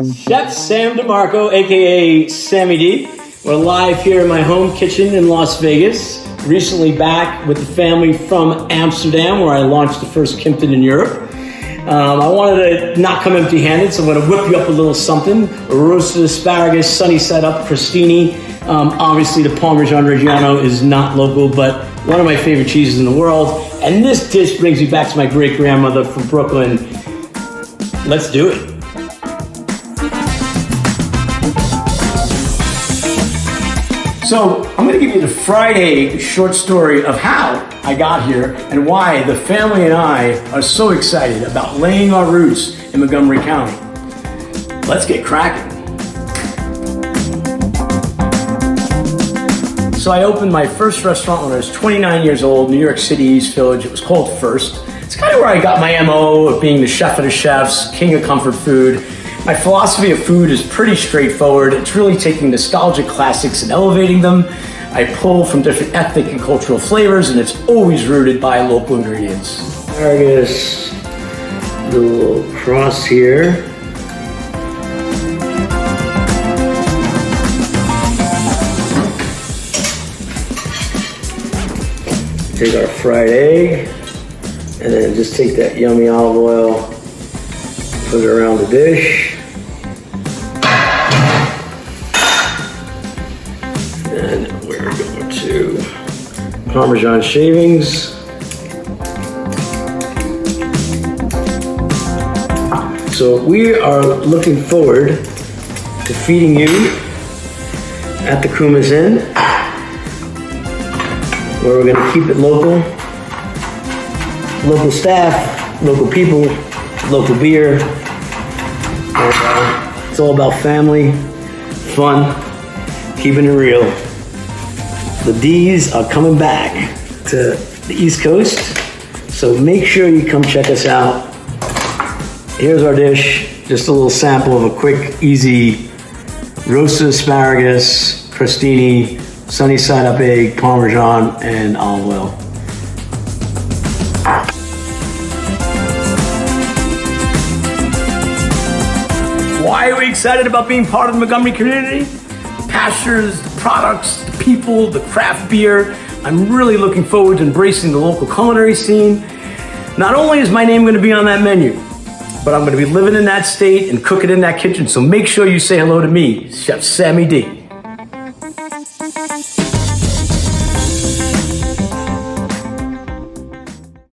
Chef Sam DeMarco, aka Sammy D. We're live here in my home kitchen in Las Vegas. Recently back with the family from Amsterdam, where I launched the first Kimpton in Europe. I wanted to not come empty-handed, so I'm going to whip you up a little something. A roasted asparagus, sunny side up crostini. Obviously, the Parmesan Reggiano is not local, but one of my favorite cheeses in the world. And this dish brings me back to my great-grandmother from Brooklyn. Let's do it. So I'm going to give you the Friday short story of how I got here and why the family and I are so excited about laying our roots in Montgomery County. Let's get cracking. So I opened my first restaurant when I was 29 years old, New York City, East Village. It was called First. It's kind of where I got my MO of being the chef of the chefs, king of comfort food. My philosophy of food is pretty straightforward. It's really taking nostalgic classics and elevating them. I pull from different ethnic and cultural flavors, and it's always rooted by local ingredients. Asparagus, do a little cross here. Take our fried egg, and then just take that yummy olive oil, put it around the dish. And we're going to Parmesan shavings. So we are looking forward to feeding you at the Comus Inn, where we're going to keep it local. Local staff, local people, local beer. And, it's all about family, fun, keeping it real. The D's are coming back to the East Coast, so make sure you come check us out. Here's our dish, just a little sample of a quick, easy roasted asparagus, crostini, sunny side up egg, Parmesan, and olive oil. Why are we excited about being part of the Montgomery community? The pastures, the products, the people, the craft beer. I'm really looking forward to embracing the local culinary scene. Not only is my name going to be on that menu, but I'm going to be living in that state and cooking in that kitchen. So make sure you say hello to me, Chef Sammy D.